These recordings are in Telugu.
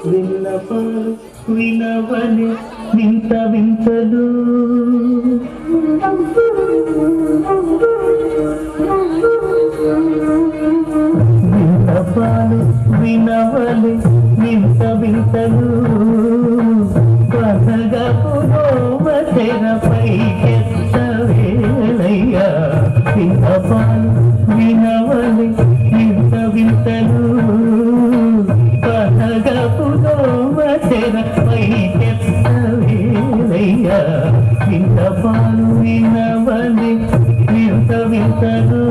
విన్నపాలు వినవని వింత వింతలు విన్నపాలు వినవని వింత వింతలు తెరపై వేళయ్యా విన్నపాలు వినవని వింత వింతలు తెరపై వేళయ్యా విన్నపాలు వినవని వింత వింతలు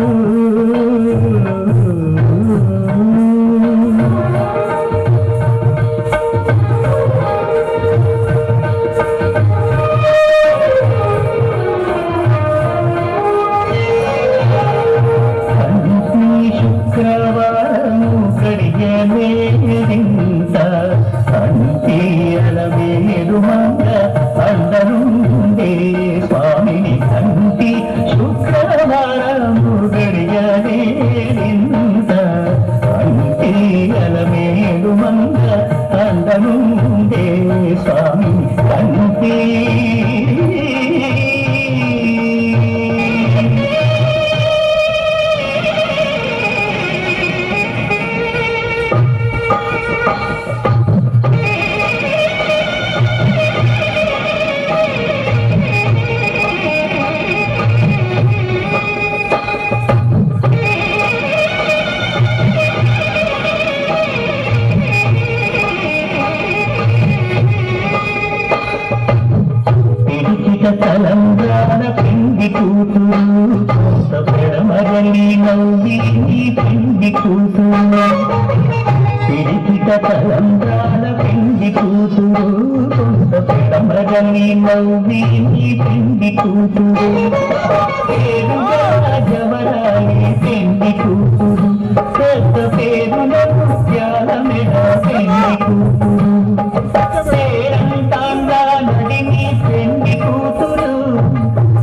అందరుండే స్వామిని కంటి శుక్రవారము గడియనే నింద కంటి అలమేడు మంద అందరుండే స్వామిని కంటి తలంబ్రాల పిండి కూతురు పెడమరలి నవ్వి పిండి కూతురు పిడికిట తలంబ్రాల పిండి కూతురు పెడమరలి నవ్వి పిండి కూతురు పేరుగా జవరాలి పిండి కూతురు పెద్ద పేరుల ముత్యాల మెడ పిండి కూతురు పేరంతాంగా నడిని పిండి కూతురు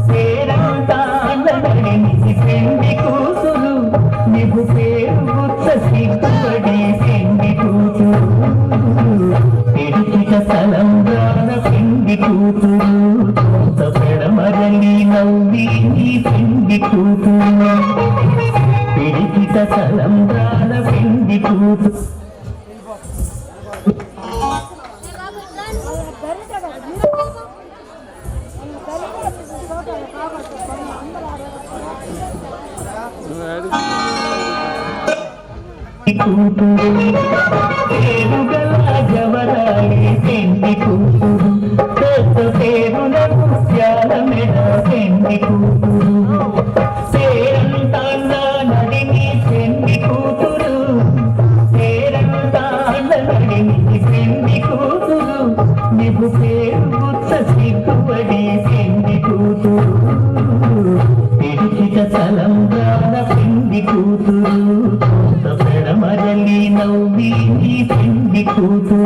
పేరంతాంగా నడిని పిండి కూతురు నీకు పేరు గుర్త సిగ్గుపడి పిండి కూతురు పిడికిట తలంబ్రాల పిండి కూతురు పెడమరలి నవ్వి పిండి కూతురు పిడికిట తలంబ్రాల పిండి కూతురు పేరుగల జవరాలి పెండి కూతురు పెద్ద పేరుల ముత్యాల మెడ పెండి కూతురు పేరంతాంగా నడిని పెండి కూతురు పేరంతాంగా నడిని పెండి కూతురు నీకు పేరు గుర్త సిగ్గుపడి పెండి కూతురు పిడికిట తలంబ్రాల పిండి కూతురు పెడమరలి నవ్వి పిండి కూతురు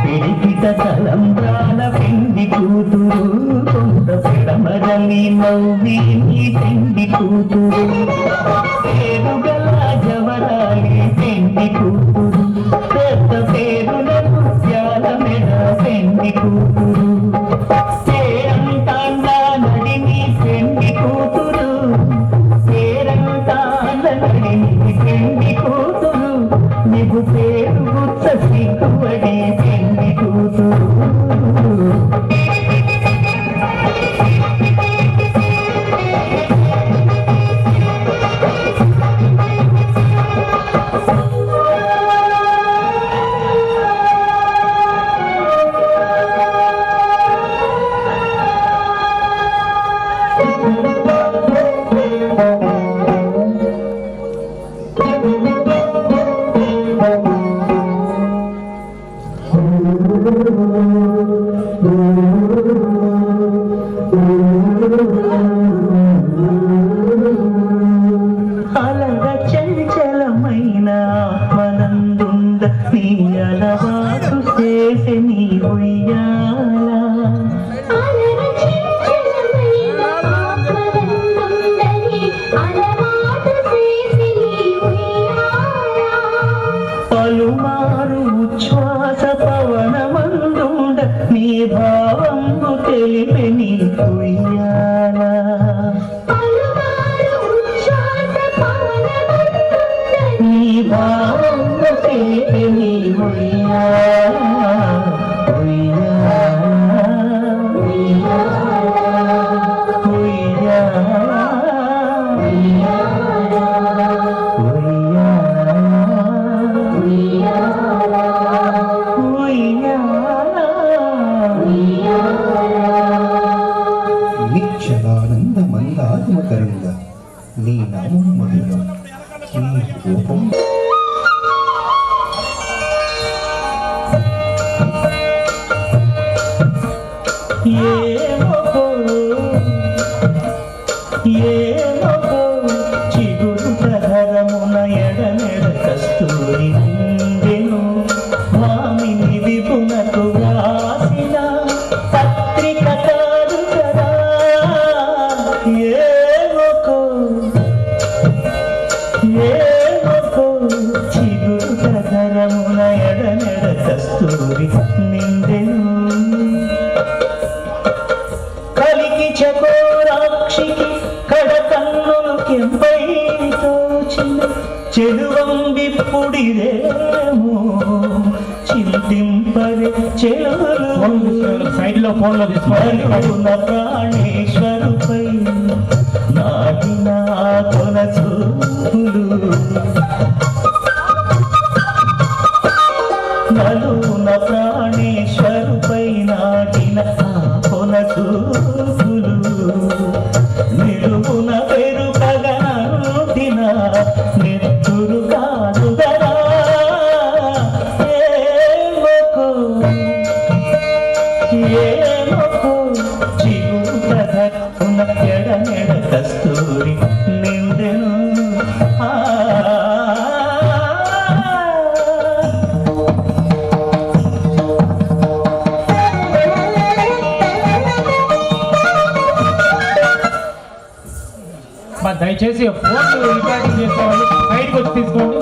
పిడికిట తలంబ్రాల పిండి కూతురు పెడమరలి నవ్వి పిండి కూతురు పేరుగల జవరాలి పిండి కూతురు పెద్ద పేరుల ముత్యాల మెడ పిండి కూతురు పేరంతాంగా నడిని పిండి కూతురు పేరంతాంగా నడిని పిండి కూతురు నీకు పేరు గుర్త సిగ్గుపడి పిండి కూతురు భావన పేని నిశ్చలానంద మందాత్మకరంగా నీ నామం మధురం నీ రూపం చిగురు ప్రధరమున ఎడమెడ కస్తూరి నిండెను మామిని విపునకు వ్రాసిన పత్రిక కాదు కదా ఏమొకో చిగురు ప్రధరమున ఎడమెడ కస్తూరి నిండెను కలికి చకోరాక్షికి కడకన్నులు కెంపై తోచిన చెడువంబిప్పుడిదేమో చింతింపరే చెలువలు సైడ్ లో ఫోన్ లో మరుగున ప్రాణేశ్వరుపై నాటిన కొన చూపులు నలున ప్రాణేశ్వరుపై నాటిన కొన చూపులు నిలువున పెరుకగనంటిన నెత్తురు కాదు గదా ఏమొకో చిగురు ప్రధక్కున ఎడమెడ కస్తూరి నిండెను దయచేసి ఫోన్ రికార్డింగ్ చేసేవాళ్ళు బయటకు వచ్చి తీసుకోండి.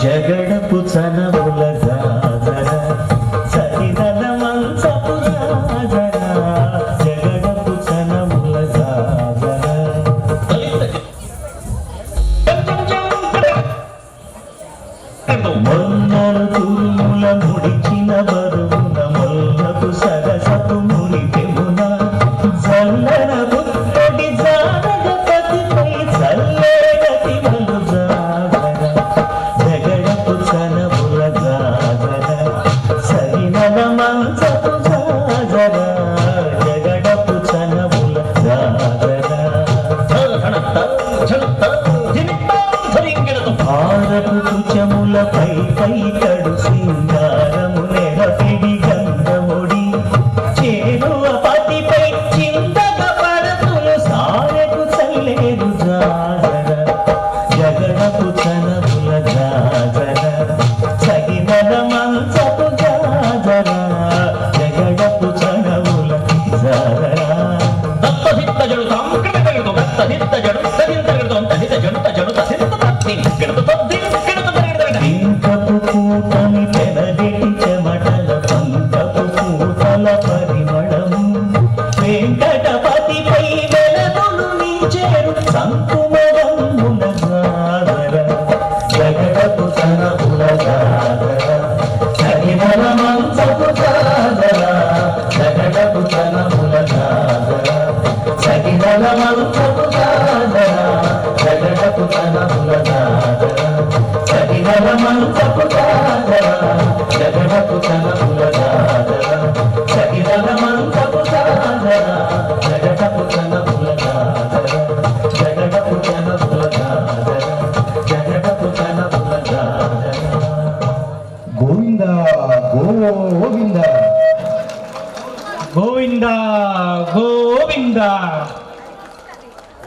జగడపు చనముల జాజర సరిదల మంచపు జాజర జగడపు చనముల జాజర మొన్నలు తురుముల ముడిచిన బరువున మొల్లపు సరసపు మునిపెమున చల్లన బుద్ధడి జానగపతిపై చల్లేగతి మలు జాగర జగడపు చనముల జాగర సరినల మంచపు జాగర జగడపు చనముల జాగర భారపు కుచముల పై కడు సింగారము నెరపిడి గంధముడి చేరువ పతిపై చిందగ పరతులు సారెకు చల్లేరు జాగర జగడపు చనముల జాగర సగినల మంచపు జాగర జగడపు చనముల జాగర దత్తహిత్త జడు తాంకృతగడు దత్తహిత్త జడు సదింతగడు తహిత జడు తజడు తసిత తత్తి గడు తద్ది గడు తగడు ఇంకపు పూతని పెనగెటి చెమటల పంకపు పూతల పరిమళము వెంకటపతిపై వెలదులు నించేరు సంకుమరమున జాగర జగడపు చనముల జాగర సరిమల మంచపు జాగర జగడపు చనముల జాగర సగినల మంచపు జాగర జగడపు చనముల జాగర సగినల మంచపు జాగర జగడపు చన